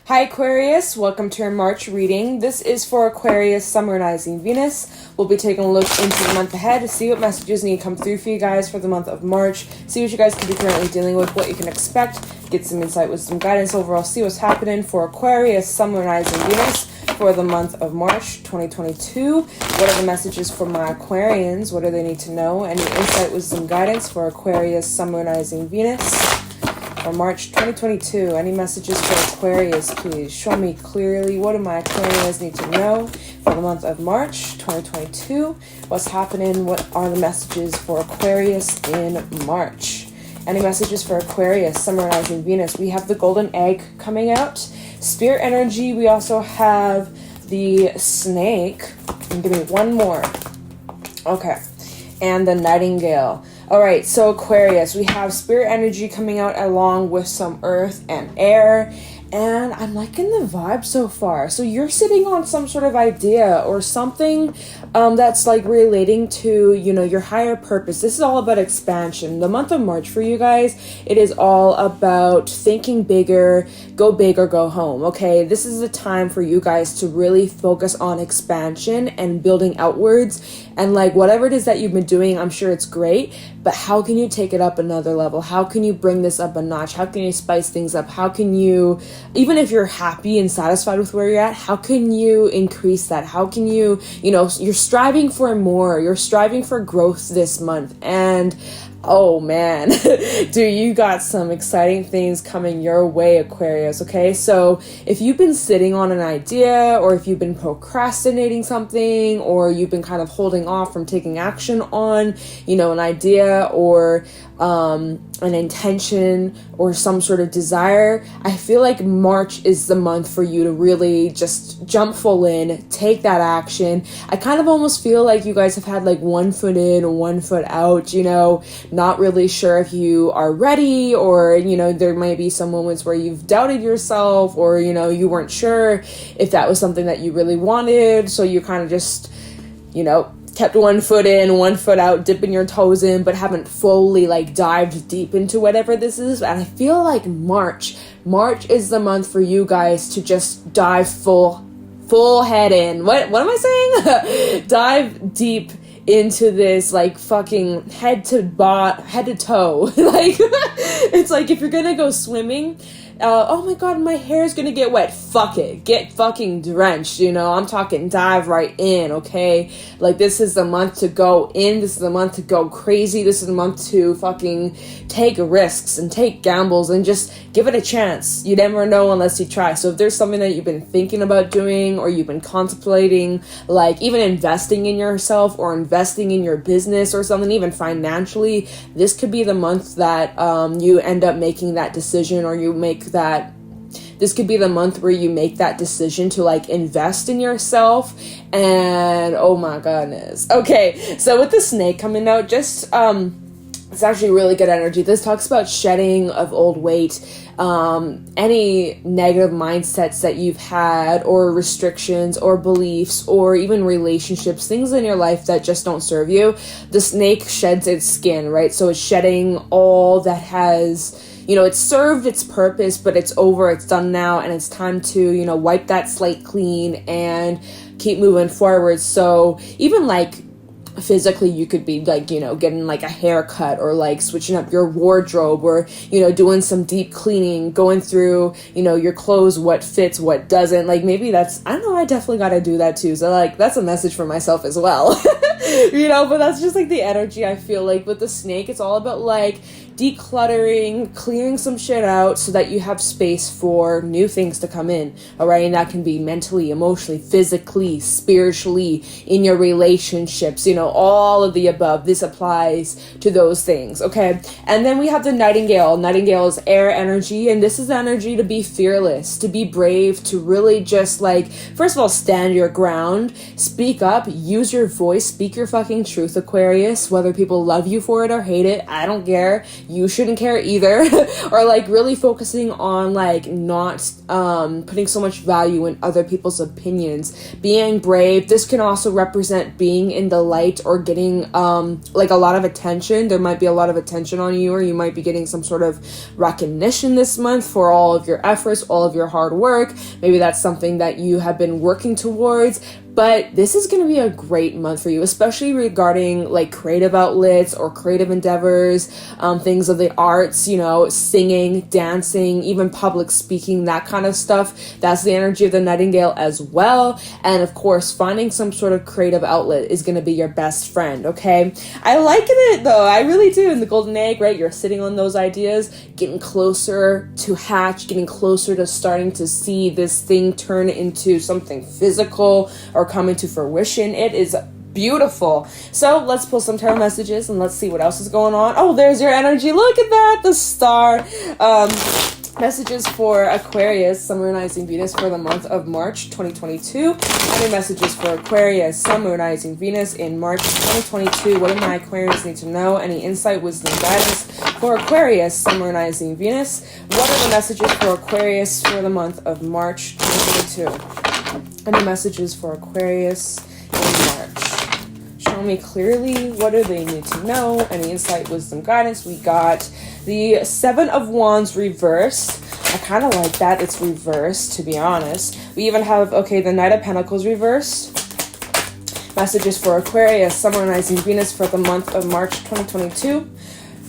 Hi Aquarius, welcome to our March reading. This is for Aquarius, Sun, Moon, Rising, Venus. We'll be taking a look into the month ahead to see what messages need to come through for you guys for the month of March. See what you guys could be currently dealing with, what you can expect, get some insight, wisdom, guidance overall. See what's happening for Aquarius, Sun, Moon, Rising, Venus for the month of March 2022. What are the messages for my Aquarians? What do they need to know? Any insight, wisdom, guidance for Aquarius, Sun, Moon, Rising, Venus for March 2022. Any messages for Aquarius, please? Show me clearly. What do my Aquarians need to know for the month of March 2022? What's happening? What are the messages for Aquarius in March? Any messages for Aquarius, Sun, Rising, Venus? We have the golden egg coming out. Spirit energy. We also have the snake. And give me one more. Okay. And the nightingale. All right, so Aquarius, we have spirit energy coming out along with some earth and air, and I'm liking the vibe so far. So you're sitting on some sort of idea or something that's like relating to, you know, your higher purpose. This is all about expansion. The month of March for you guys, it is all about thinking bigger, go big or go home, okay? This is a time for you guys to really focus on expansion and building outwards. And like whatever it is that you've been doing, I'm sure it's great, but how can you take it up another level? How can you bring this up a notch? How can you spice things up? How can you, even if you're happy and satisfied with where you're at, how can you increase that? How can you, you know, you're striving for more. You're striving for growth this month. And oh man, do you got some exciting things coming your way, Aquarius, okay? So if you've been sitting on an idea, or if you've been procrastinating something, or you've been kind of holding off from taking action on, you know, an idea or an intention or some sort of desire, I feel like March is the month for you to really just jump full in, take that action. I kind of almost feel like you guys have had like 1 foot in, 1 foot out, you know, not really sure if you are ready, or, you know, there might be some moments where you've doubted yourself, or, you know, you weren't sure if that was something that you really wanted. So you kind of just, you know, kept 1 foot in, 1 foot out, dipping your toes in, but haven't fully like dived deep into whatever this is. And I feel like March is the month for you guys to just dive full head in. What am I saying? Dive deep into this, like fucking head to toe. Like it's like if you're gonna go swimming, oh my god, my hair is gonna get wet. Fuck it. Get fucking drenched, you know? I'm talking dive right in, okay? Like, this is the month to go in. This is the month to go crazy. This is the month to fucking take risks and take gambles and just give it a chance. You never know unless you try. So if there's something that you've been thinking about doing, or you've been contemplating, like even investing in yourself or investing in your business or something, even financially, this could be the month that you end up making that decision, or you make that. This could be the month where you make that decision to like invest in yourself. And oh my goodness. Okay, so with the snake coming out, just it's actually really good energy. This talks about shedding of old weight, any negative mindsets that you've had, or restrictions or beliefs, or even relationships, things in your life that just don't serve you. The snake sheds its skin, right? So it's shedding all that has, you know, it's served its purpose, but it's over, it's done now, and it's time to, you know, wipe that slate clean and keep moving forward. So even like physically, you could be like, you know, getting like a haircut, or like switching up your wardrobe, or, you know, doing some deep cleaning, going through, you know, your clothes, what fits, what doesn't. Like maybe that's, I don't know, I definitely got to do that too. So like that's a message for myself as well. You know, but that's just like the energy I feel like with the snake. It's all about like decluttering, clearing some shit out so that you have space for new things to come in, all right? And that can be mentally, emotionally, physically, spiritually, in your relationships, you know, all of the above. This applies to those things, okay? And then we have the nightingale. Nightingale is air energy, and this is the energy to be fearless, to be brave, to really just like, first of all, stand your ground, speak up, use your voice, speak your your fucking truth, Aquarius. Whether people love you for it or hate it, I don't care. You shouldn't care either. Or like really focusing on like not putting so much value in other people's opinions. Being brave. This can also represent being in the light or getting like a lot of attention. There might be a lot of attention on you, or you might be getting some sort of recognition this month for all of your efforts, all of your hard work. Maybe that's something that you have been working towards. But this is going to be a great month for you, especially regarding like creative outlets or creative endeavors, things of the arts, you know, singing, dancing, even public speaking, that kind of stuff. That's the energy of the Nightingale as well. And of course, finding some sort of creative outlet is going to be your best friend, okay? I like it though. I really do. In the golden egg, right? You're sitting on those ideas, getting closer to hatch, getting closer to starting to see this thing turn into something physical or come into fruition. It is beautiful. So let's pull some tarot messages and let's see what else is going on. Oh, there's your energy. Look at that, the star. Messages for Aquarius, Sun, Moon, Rising, Venus for the month of March 2022. Any messages for Aquarius, Sun, Moon, Rising, Venus in March 2022. What do my Aquarians need to know? Any insight, wisdom, guidance for Aquarius, Sun, Moon, Rising, Venus? What are the messages for Aquarius for the month of March 2022? Any messages for Aquarius in March? Show me clearly. What do they need to know? Any insight, wisdom, guidance? We got the Seven of Wands reversed. I kind of like that it's reversed, to be honest. We even have, okay, the Knight of Pentacles reversed. Messages for Aquarius, Sun, Moon, Rising, Venus for the month of March 2022.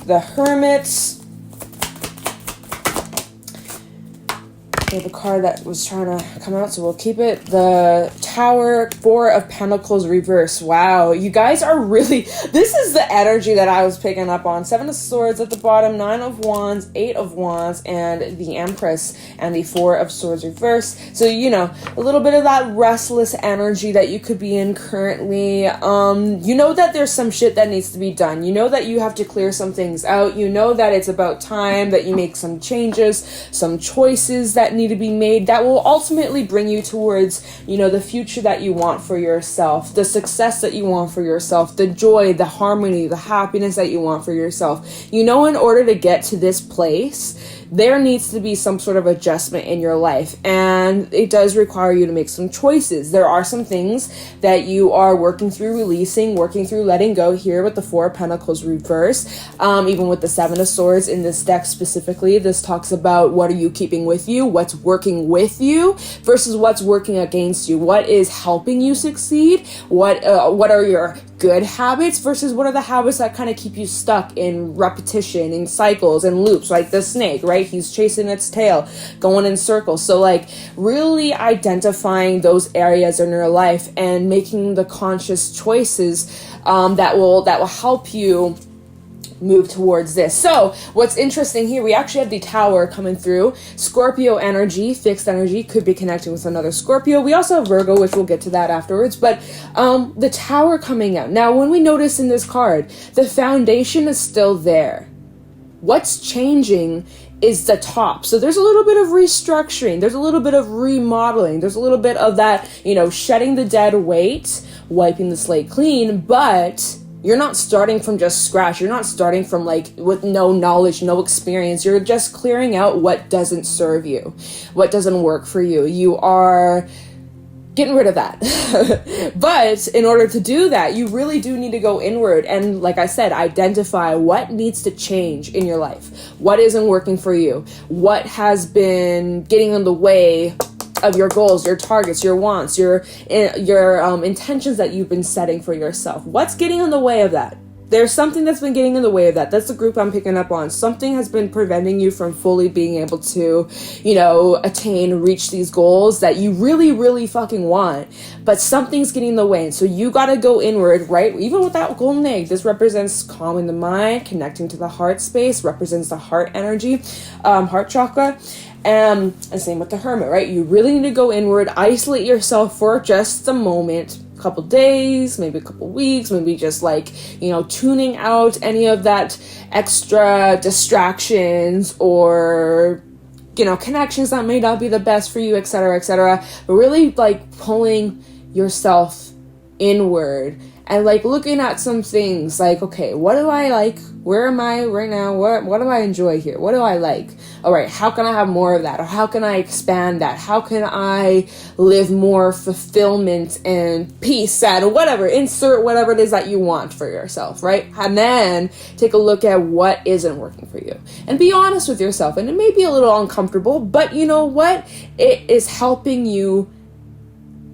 The Hermit. We have a card that was trying to come out, so we'll keep it. The Tower, Four of Pentacles reverse. Wow, you guys are really... This is the energy that I was picking up on. Seven of Swords at the bottom, Nine of Wands, Eight of Wands, and the Empress, and the Four of Swords reverse. So, you know, a little bit of that restless energy that you could be in currently. You know that there's some shit that needs to be done. You know that you have to clear some things out. You know that it's about time that you make some changes, some choices that need to be made that will ultimately bring you towards, you know, the future that you want for yourself, the success that you want for yourself, the joy, the harmony, the happiness that you want for yourself. You know, in order to get to this place, there needs to be some sort of adjustment in your life, and it does require you to make some choices. There are some things that you are working through releasing, working through letting go here with the Four of Pentacles reverse, even with the Seven of Swords in this deck specifically. This talks about what are you keeping with you, what's working with you versus what's working against you, what is helping you succeed, what are your good habits versus what are the habits that kind of keep you stuck in repetition, in cycles and loops, like the snake, right? He's chasing its tail, going in circles. So like really identifying those areas in your life and making the conscious choices that will help you move towards this. So what's interesting here, we actually have the Tower coming through. Scorpio energy, fixed energy, could be connected with another Scorpio. We also have Virgo, which we'll get to that afterwards, but the Tower coming out. Now, when we notice in this card, the foundation is still there. What's changing is the top. So there's a little bit of restructuring. There's a little bit of remodeling. There's a little bit of that, you know, shedding the dead weight, wiping the slate clean, but you're not starting from just scratch. You're not starting from like with no knowledge, no experience. You're just clearing out what doesn't serve you, what doesn't work for you. You are getting rid of that. But in order to do that, you really do need to go inward and, like I said, identify what needs to change in your life. What isn't working for you? What has been getting in the way of your goals, your targets, your wants, your intentions that you've been setting for yourself? What's getting in the way of that? There's something that's been getting in the way of that. That's the group I'm picking up on. Something has been preventing you from fully being able to, you know, reach these goals that you really, really fucking want. But something's getting in the way. And so you got to go inward, right? Even with that golden egg, this represents calming the mind, connecting to the heart space, represents the heart energy, heart chakra. And same with the Hermit, right? You really need to go inward, isolate yourself for just a moment, a couple days, maybe a couple weeks, maybe just like, you know, tuning out any of that extra distractions or, you know, connections that may not be the best for you, etc., etc. But really like pulling yourself inward and like looking at some things like, okay, what do I like? Where am I right now? What do I enjoy here? What do I like? All right, how can I have more of that? Or how can I expand that? How can I live more fulfillment and peace and whatever? Insert whatever it is that you want for yourself, right? And then take a look at what isn't working for you. And be honest with yourself. And it may be a little uncomfortable, but you know what? It is helping you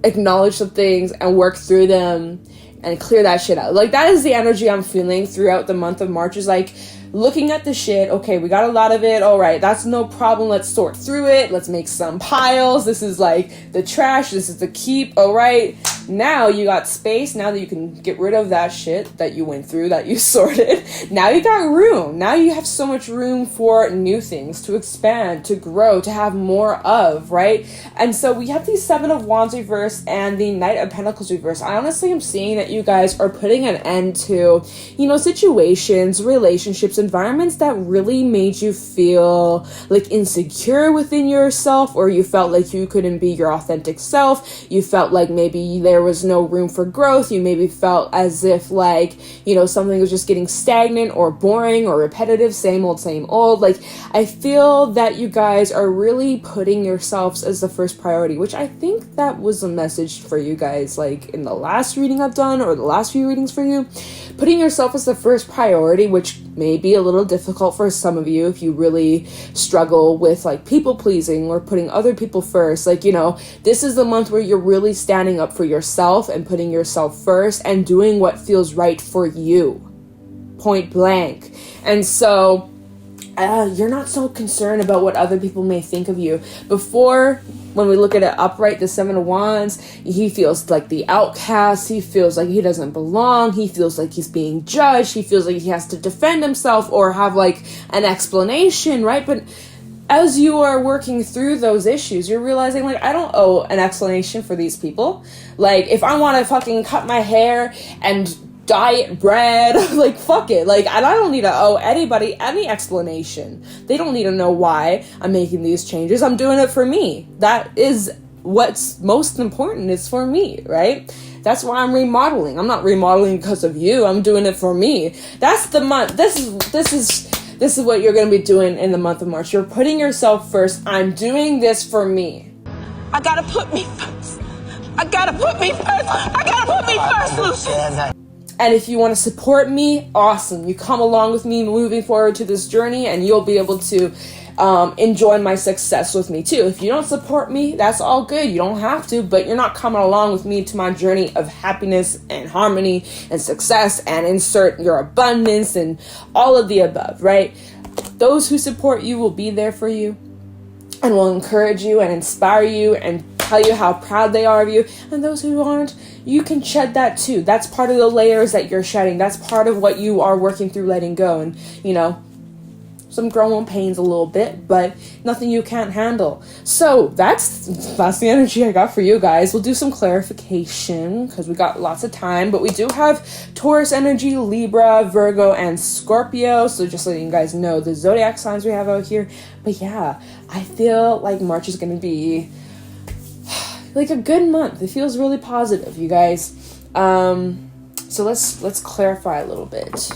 acknowledge some things and work through them and clear that shit out. Like, that is the energy I'm feeling throughout the month of March, is like looking at the shit. Okay, we got a lot of it. All right, that's no problem. Let's sort through it. Let's make some piles. This is like the trash. This is the keep. All right, now you got space. Now that you can get rid of that shit that you went through, that you sorted, now you got room. Now you have so much room for new things to expand, to grow, to have more of, right? And so we have the Seven of Wands reverse and the Knight of Pentacles reverse. I honestly am seeing that you guys are putting an end to, you know, situations, relationships, environments that really made you feel like insecure within yourself, or you felt like you couldn't be your authentic self. You felt like maybe there was no room for growth. You maybe felt as if like, you know, something was just getting stagnant or boring or repetitive, same old, same old. Like, I feel that you guys are really putting yourselves as the first priority, which I think that was a message for you guys, like in the last reading I've done, or the last few readings for you. Putting yourself as the first priority, which may be a little difficult for some of you if you really struggle with like people pleasing or putting other people first. Like, you know, this is the month where you're really standing up for yourself and putting yourself first and doing what feels right for you, point blank. And so you're not so concerned about what other people may think of you. Before, when we look at it upright, the Seven of Wands, he feels like the outcast. He feels like he doesn't belong. He feels like he's being judged. He feels like he has to defend himself or have like an explanation, right? But as you are working through those issues, you're realizing, like, I don't owe an explanation for these people. Like, if I want to fucking cut my hair and diet bread, like, fuck it. Like, and I don't need to owe anybody any explanation. They don't need to know why I'm making these changes. I'm doing it for me. That is what's most important, is for me, right? That's why I'm remodeling. I'm not remodeling because of you. I'm doing it for me. That's the month. This is what you're going to be doing in the month of March. You're putting yourself first. I'm doing this for me. I gotta put me first. I gotta put me first. I gotta put me first, Lucian. And if you want to support me, awesome. You come along with me moving forward to this journey, and you'll be able to enjoy my success with me too. If you don't support me, that's all good. You don't have to, but you're not coming along with me to my journey of happiness and harmony and success and insert your abundance and all of the above, right? Those who support you will be there for you and will encourage you and inspire you and tell you how proud they are of you. And those who aren't, you can shed that too. That's part of the layers that you're shedding. That's part of what you are working through letting go. And, you know, some growing pains a little bit, but nothing you can't handle. So that's the energy I got for you guys. We'll do some clarification because we got lots of time, but we do have Taurus energy, Libra, Virgo, and Scorpio. So just letting you guys know the zodiac signs we have out here. But yeah, I feel like March is going to be like a good month. It feels really positive, you guys. So let's clarify a little bit.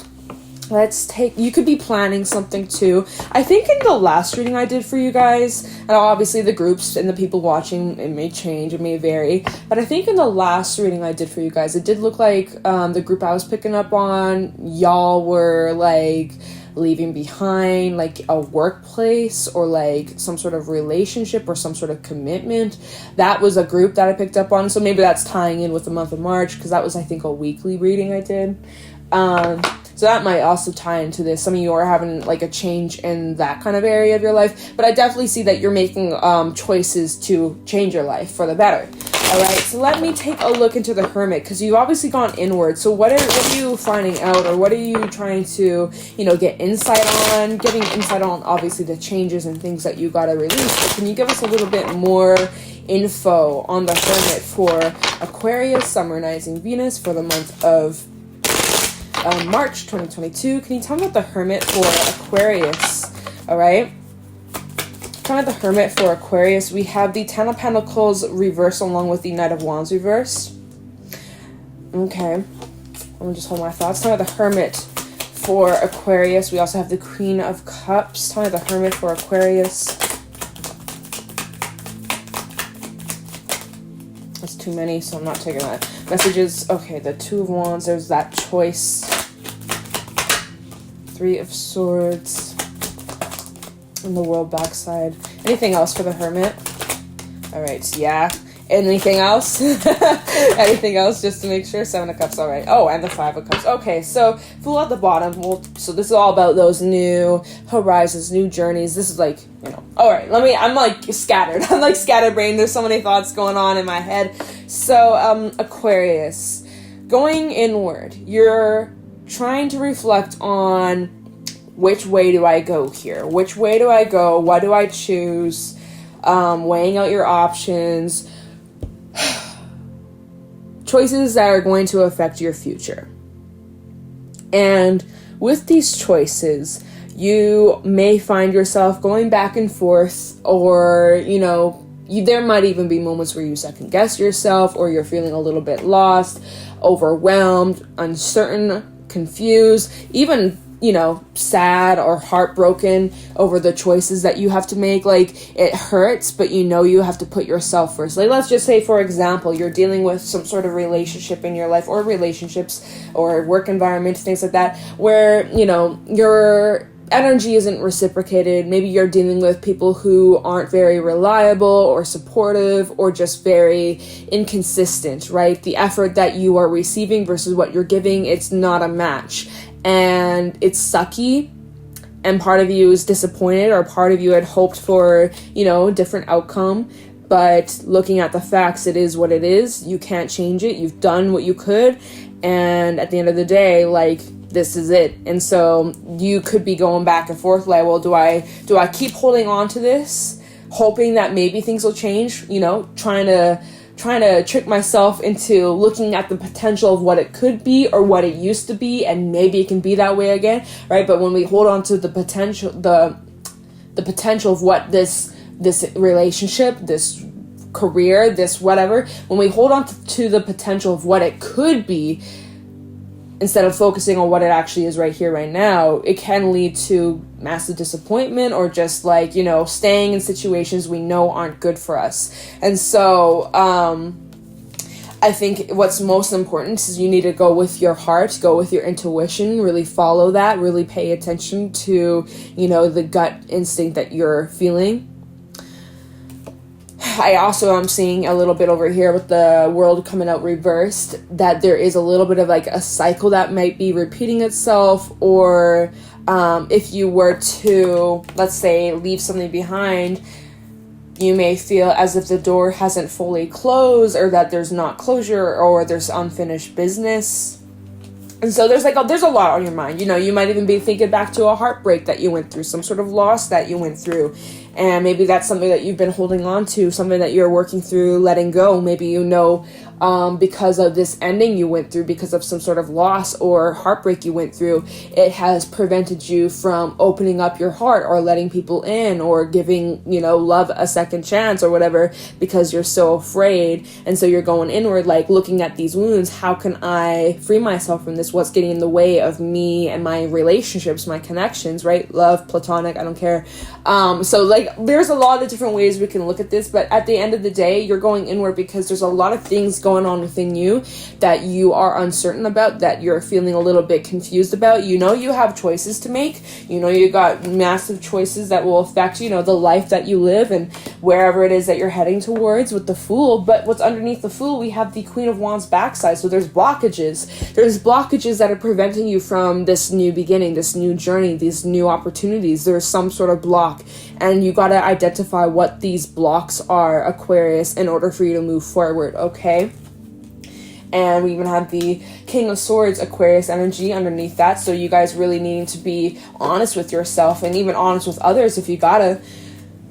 You could be planning something too. I think in the last reading I did for you guys, and obviously the groups and the people watching, it may change, it may vary, but I think in the last reading I did for you guys, it did look like the group I was picking up on, y'all were like leaving behind like a workplace or like some sort of relationship or some sort of commitment. That was a group that I picked up on, so maybe that's tying in with the month of March, because that was, I think, a weekly reading I did. So that might also tie into this. Some of you are having like a change in that kind of area of your life, but I definitely see that you're making choices to change your life for the better. All right, so let me take a look into the Hermit, because you've obviously gone inward. So what are you finding out, or what are you trying to, you know, get insight on? Getting insight on, obviously, the changes and things that you got to release. But can you give us a little bit more info on the Hermit for Aquarius, Summonizing Venus for the month of March 2022. Can you tell me about the Hermit for Aquarius? All right. Kind of the Hermit for Aquarius. We have the Ten of Pentacles reverse along with the Knight of Wands reverse. Okay. Let me just hold my thoughts. Tell me the Hermit for Aquarius. We also have the Queen of Cups. Tell me the Hermit for Aquarius. That's too many, so I'm not taking that. Messages. Okay, the Two of Wands. There's that choice. Three of Swords. And the World backside. Anything else for the Hermit? Alright, yeah. Anything else? Anything else just to make sure? Seven of Cups, alright. Oh, and the Five of Cups. Okay, so Fool at the bottom. So this is all about those new horizons, new journeys. This is like, you know. Alright, I'm like scattered. I'm like scatterbrained. There's so many thoughts going on in my head. So, Aquarius. Going inward. You're trying to reflect on which way do I go here? Which way do I go? What do I choose? Weighing out your options. Choices that are going to affect your future. And with these choices, you may find yourself going back and forth, or, you know, there might even be moments where you second guess yourself, or you're feeling a little bit lost, overwhelmed, uncertain, confused, even, you know, sad or heartbroken over the choices that you have to make. Like, it hurts, but you know you have to put yourself first. Like, let's just say, for example, you're dealing with some sort of relationship in your life, or relationships, or work environment, things like that, where, you know, your energy isn't reciprocated. Maybe you're dealing with people who aren't very reliable or supportive, or just very inconsistent, right? The effort that you are receiving versus what you're giving, it's not a match. And it's sucky, and part of you is disappointed, or part of you had hoped for, you know, a different outcome. But looking at the facts, it is what it is. You can't change it. You've done what you could, and at the end of the day, like, this is it. And so you could be going back and forth, like, well, do I keep holding on to this, hoping that maybe things will change, you know, trying to trick myself into looking at the potential of what it could be, or what it used to be, and maybe it can be that way again, right? But when we hold on to the potential, the potential of what this relationship, this career, this whatever, when we hold on to the potential of what it could be, instead of focusing on what it actually is right here, right now, it can lead to massive disappointment, or just, like, you know, staying in situations we know aren't good for us. And so, I think what's most important is you need to go with your heart, go with your intuition, really follow that, really pay attention to, you know, the gut instinct that you're feeling. I also am seeing a little bit over here with the world coming out reversed, that there is a little bit of like a cycle that might be repeating itself, or if you were to, let's say, leave something behind, you may feel as if the door hasn't fully closed, or that there's not closure, or there's unfinished business. And so there's a lot on your mind. You know, you might even be thinking back to a heartbreak that you went through, some sort of loss that you went through. And maybe that's something that you've been holding on to, something that you're working through letting go. Maybe, you know, because of this ending you went through, because of some sort of loss or heartbreak you went through, it has prevented you from opening up your heart, or letting people in, or giving, you know, love a second chance, or whatever, because you're so afraid. And so you're going inward, like, looking at these wounds. How can I free myself from this? What's getting in the way of me and my relationships, my connections, right? Love, platonic, I don't care. So, like, there's a lot of different ways we can look at this, but at the end of the day, you're going inward because there's a lot of things going on within you that you are uncertain about, that you're feeling a little bit confused about. You know, you have choices to make. You know, you got massive choices that will affect, you know, the life that you live and wherever it is that you're heading towards with the Fool. But what's underneath the Fool, we have the Queen of Wands backside. So there's blockages. There's blockages that are preventing you from this new beginning, this new journey, these new opportunities. There's some sort of block, and you got to identify what these blocks are, Aquarius, in order for you to move forward, okay? And we even have the King of Swords, Aquarius energy underneath that. So you guys really needing to be honest with yourself, and even honest with others if you gotta.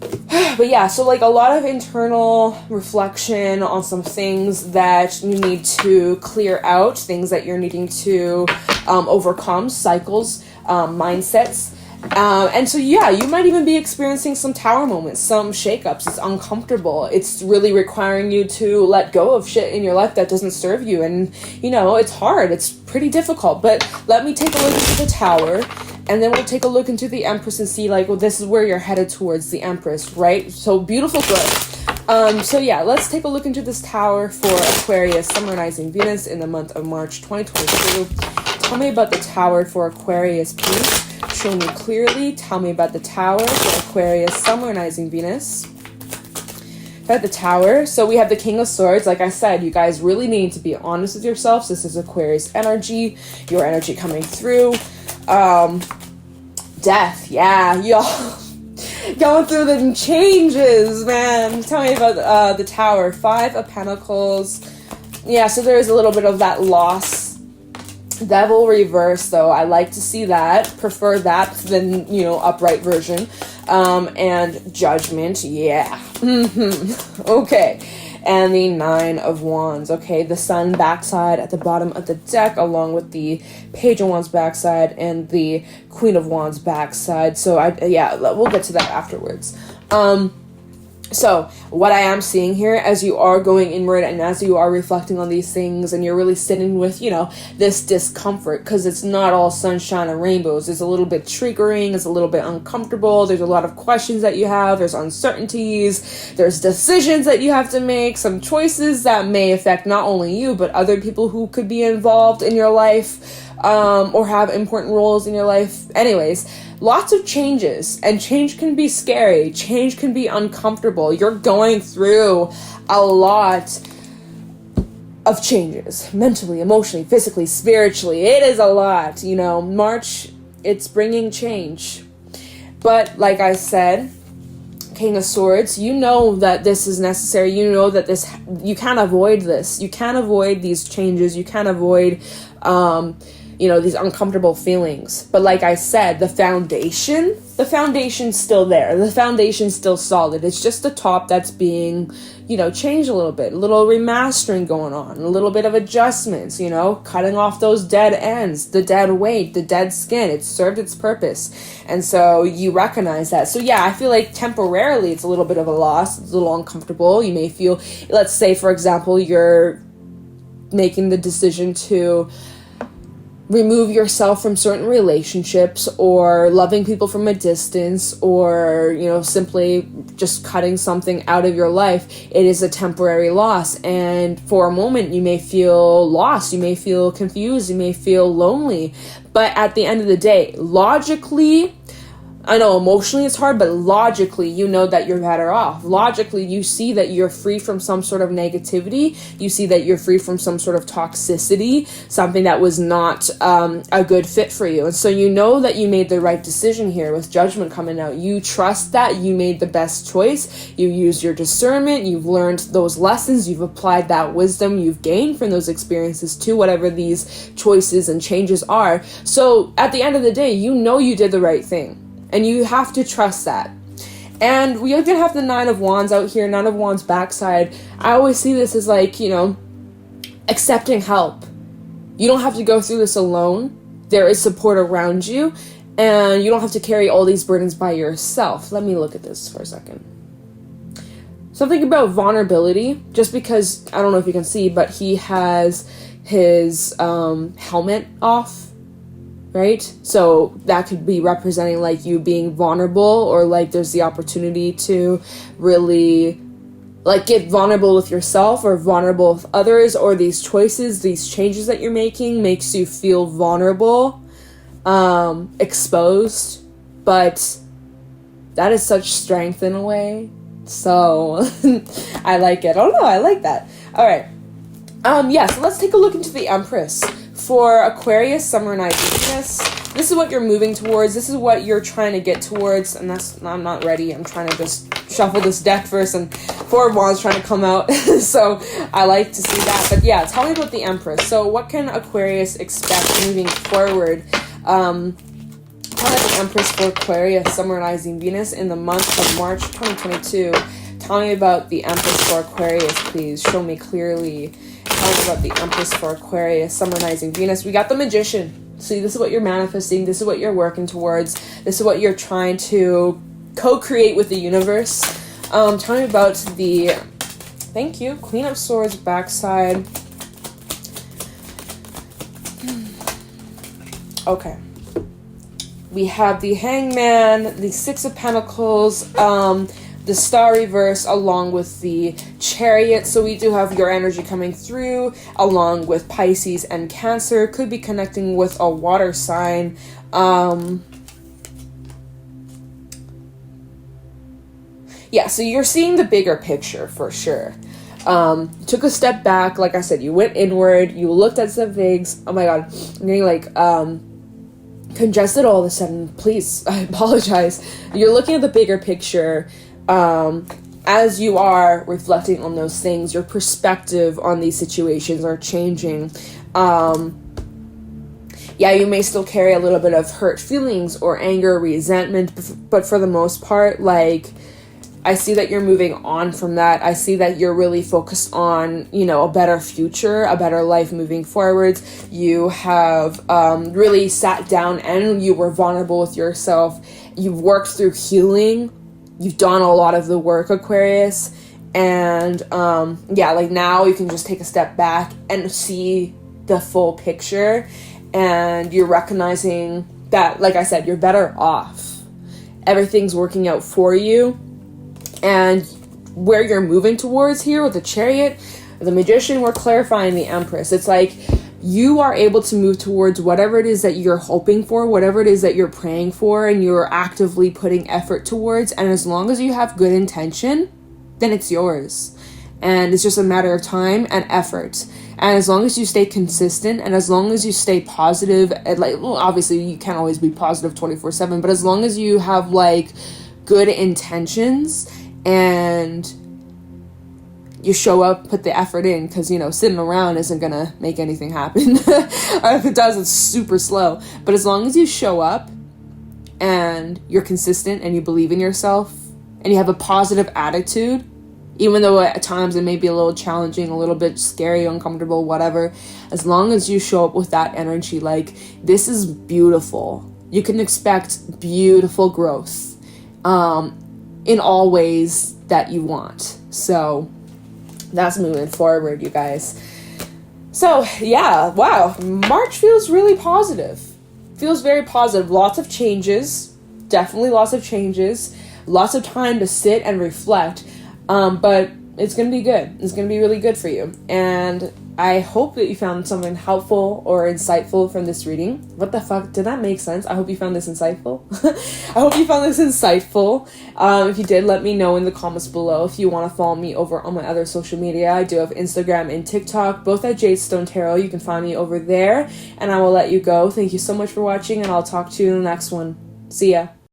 But yeah, so like a lot of internal reflection on some things that you need to clear out, things that you're needing to overcome, cycles, mindsets. And so, yeah, you might even be experiencing some tower moments, some shakeups. It's uncomfortable. It's really requiring you to let go of shit in your life that doesn't serve you. And, you know, it's hard. It's pretty difficult. But let me take a look into the tower, and then we'll take a look into the Empress and see, like, well, this is where you're headed towards, the Empress, right? So, beautiful growth. So, yeah, let's take a look into this tower for Aquarius, Summer Rising Venus in the month of March 2022. Tell me about the tower for Aquarius, please. Show me clearly. Tell me about the tower for Aquarius, Sun, Moon, Rising, Venus. About the tower. So we have the King of Swords. Like I said, you guys really need to be honest with yourselves. This is Aquarius energy. Your energy coming through. Death. Yeah, y'all. Going through the changes, man. Tell me about the tower. 5 of Pentacles. Yeah, so there is a little bit of that loss. Devil reverse, though. I like to see that. Prefer that than, you know, upright version. And Judgment. Yeah. Okay. And the 9 of Wands. Okay. The Sun backside at the bottom of the deck, along with the Page of Wands backside and the Queen of Wands backside. So, yeah, we'll get to that afterwards. So, what I am seeing here, as you are going inward and as you are reflecting on these things and you're really sitting with, you know, this discomfort, because it's not all sunshine and rainbows. It's a little bit triggering. It's a little bit uncomfortable. There's a lot of questions that you have. There's uncertainties. There's decisions that you have to make. Some choices that may affect not only you, but other people who could be involved in your life, or have important roles in your life. Anyways, lots of changes, and change can be scary. Change can be uncomfortable. You're going through a lot of changes, mentally, emotionally, physically, spiritually. It is a lot, you know. March, it's bringing change. But like I said, King of Swords, you know that this is necessary. You know that this, you can't avoid this. You can't avoid these changes. You can't avoid, you know, these uncomfortable feelings. But like I said, the foundation's still there. The foundation's still solid. It's just the top that's being, you know, changed a little bit. A little remastering going on. A little bit of adjustments, you know, cutting off those dead ends, the dead weight, the dead skin. It served its purpose. And so you recognize that. So yeah, I feel like temporarily it's a little bit of a loss. It's a little uncomfortable. You may feel, let's say, for example, you're making the decision to remove yourself from certain relationships, or loving people from a distance, or, you know, simply just cutting something out of your life. It is a temporary loss, and for a moment you may feel lost, you may feel confused, you may feel lonely, but at the end of the day, logically, I know emotionally it's hard, but logically you know that you're better off. Logically, you see that you're free from some sort of negativity. You see that you're free from some sort of toxicity, something that was not a good fit for you. And so you know that you made the right decision here with Judgment coming out. You trust that you made the best choice. You used your discernment. You've learned those lessons. You've applied that wisdom you've gained from those experiences to whatever these choices and changes are. So at the end of the day, you know you did the right thing. And you have to trust that. And we even have the 9 of Wands out here, 9 of Wands backside. I always see this as like, you know, accepting help. You don't have to go through this alone. There is support around you. And you don't have to carry all these burdens by yourself. Let me look at this for a second. Something about vulnerability. Just because, I don't know if you can see, but he has his helmet off. Right? So that could be representing like you being vulnerable, or like there's the opportunity to really like get vulnerable with yourself or vulnerable with others, or these choices, these changes that you're making makes you feel vulnerable, exposed, but that is such strength in a way. So I like it. Oh no, I like that. All right. Yeah, so let's take a look into the Empress. For Aquarius, Summer and Venus, this is what you're moving towards. This is what you're trying to get towards. And I'm not ready. I'm trying to just shuffle this deck first. And 4 of Wands trying to come out. So I like to see that. But yeah, tell me about the Empress. So what can Aquarius expect moving forward? Tell me about the Empress for Aquarius, Summer and Venus in the month of March 2022. Tell me about the Empress for Aquarius, please. Show me clearly. Tell me about the Empress for Aquarius, Summer Venus. We got the Magician. See, this is what you're manifesting. This is what you're working towards. This is what you're trying to co-create with the universe. Tell me about the, thank you, Queen of Swords backside. Okay. We have the Hangman, the Six of Pentacles, the Star reverse, along with the Chariot. So we do have your energy coming through, along with Pisces and Cancer. Could be connecting with a water sign. Yeah, so you're seeing the bigger picture for sure. Took a step back. Like I said, you went inward. You looked at some things. Oh my god, I'm getting like congested all of a sudden. Please, I apologize. You're looking at the bigger picture. As you are reflecting on those things, your perspective on these situations are changing. Yeah, you may still carry a little bit of hurt feelings or anger, resentment, but for the most part, like, I see that you're moving on from that. I see that you're really focused on, you know, a better future, a better life moving forwards. You have really sat down and you were vulnerable with yourself. You've worked through healing. You've done a lot of the work, Aquarius. And yeah, like now you can just take a step back and see the full picture. And you're recognizing that, like I said, you're better off. Everything's working out for you. And where you're moving towards here with the Chariot, the Magician, we're clarifying the Empress. It's like you are able to move towards whatever it is that you're hoping for, whatever it is that you're praying for, and you're actively putting effort towards. And as long as you have good intention, then it's yours. And it's just a matter of time and effort. And as long as you stay consistent and as long as you stay positive, and like, well, obviously you can't always be positive 24/7, but as long as you have like good intentions and you show up, put the effort in, because, you know, sitting around isn't gonna make anything happen. Or if it does, it's super slow. But as long as you show up and you're consistent and you believe in yourself and you have a positive attitude, even though at times it may be a little challenging, a little bit scary, uncomfortable, whatever, as long as you show up with that energy, like, this is beautiful. You can expect beautiful growth in all ways that you want. So that's moving forward, you guys. So yeah, wow, March feels really positive. Feels very positive. Lots of changes. Definitely lots of changes. Lots of time to sit and reflect. But it's going to be good. It's going to be really good for you. And I hope that you found something helpful or insightful from this reading. What the fuck? Did that make sense? I hope you found this insightful. I hope you found this insightful. If you did, let me know in the comments below. If you want to follow me over on my other social media, I do have Instagram and TikTok, both at Jadestone Tarot. You can find me over there. And I will let you go. Thank you so much for watching, and I'll talk to you in the next one. See ya.